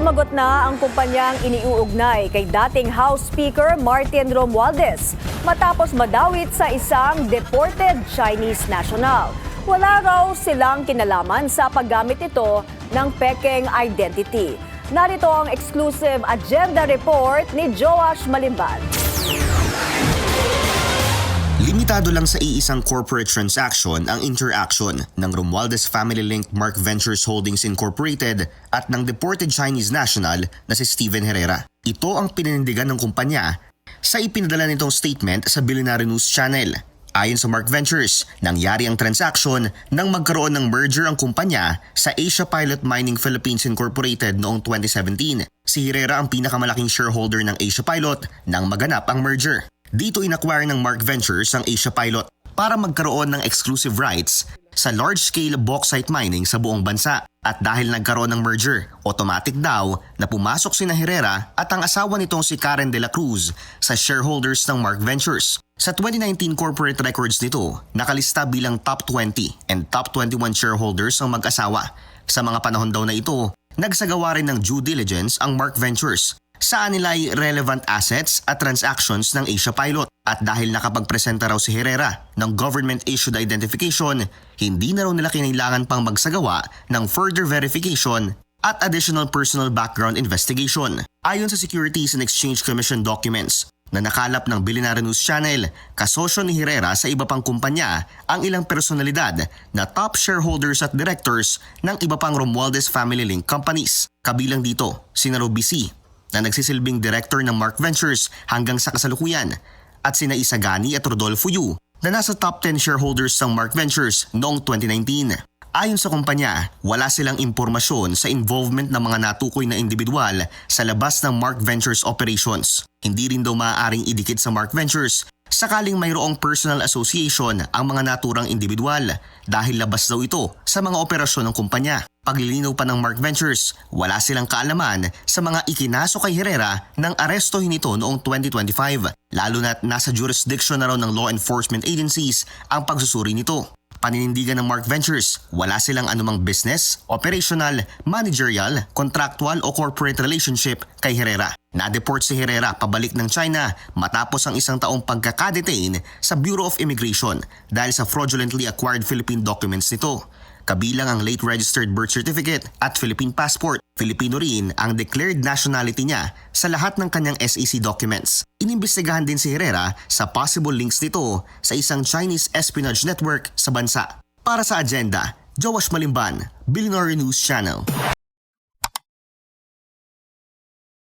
Sumagot na ang kumpanyang iniuugnay kay dating House Speaker Martin Romualdez matapos madawit sa isang deported Chinese national. Wala raw silang kinalaman sa paggamit nito ng pekeng identity. Narito ang exclusive agenda report ni Joash Malimban. Limitado lang sa iisang corporate transaction ang interaction ng Romualdez family-linked Mark Ventures Holdings Incorporated at ng deported Chinese national na si Steven Herrera. Ito ang pinanindigan ng kumpanya sa ipinadala nitong statement sa Billionaire News Channel. Ayon sa Mark Ventures, nangyari ang transaction nang magkaroon ng merger ang kumpanya sa Asia Pilot Mining Philippines Incorporated noong 2017. Si Herrera ang pinakamalaking shareholder ng Asia Pilot nang maganap ang merger. Dito inacquire ng Mark Ventures ang Asia Pilot para magkaroon ng exclusive rights sa large-scale bauxite mining sa buong bansa. At dahil nagkaroon ng merger, automatic daw na pumasok sina Herrera at ang asawa nitong si Karen De La Cruz sa shareholders ng Mark Ventures. Sa 2019 corporate records nito, nakalista bilang top 20 and top 21 shareholders ang mag-asawa. Sa mga panahon daw na ito, nagsagawa rin ng due diligence ang Mark Ventures sa anilay relevant assets at transactions ng Asia Pilot. At dahil nakapagpresenta raw si Herrera ng government-issued identification, hindi na raw nila kinailangan pang magsagawa ng further verification at additional personal background investigation. Ayon sa Securities and Exchange Commission documents na nakalap ng Billionaire News Channel, kasosyo ni Herrera sa iba pang kumpanya ang ilang personalidad na top shareholders at directors ng iba pang Romualdez family-linked companies. Kabilang dito, sina Roby C., na nagsisilbing director ng Mark Ventures hanggang sa kasalukuyan, at sina Isagani at Rodolfo Yu na nasa top 10 shareholders ng Mark Ventures noong 2019. Ayon sa kumpanya, wala silang impormasyon sa involvement ng mga natukoy na individual sa labas ng Mark Ventures operations. Hindi rin daw maaaring idikit sa Mark Ventures sakaling mayroong personal association ang mga naturang individual dahil labas daw ito sa mga operasyon ng kumpanya. Paglilinaw pa ng Mark Ventures, wala silang kaalaman sa mga ikinaso kay Herrera nang arestohin ito noong 2025, lalo na't nasa jurisdiction na raw ng law enforcement agencies ang pagsusuri nito. Paninindigan ng Mark Ventures, wala silang anumang business, operational, managerial, contractual o corporate relationship kay Herrera. Na-deport si Herrera pabalik ng China matapos ang isang taong pagkakadetain sa Bureau of Immigration dahil sa fraudulently acquired Philippine documents nito. Kabilang ang late registered birth certificate at Philippine passport. Filipino rin ang declared nationality niya sa lahat ng kanyang SEC documents. Inimbestigahan din si Herrera sa possible links nito sa isang Chinese espionage network sa bansa. Para sa agenda, Joash Malimban, Billionaire News Channel.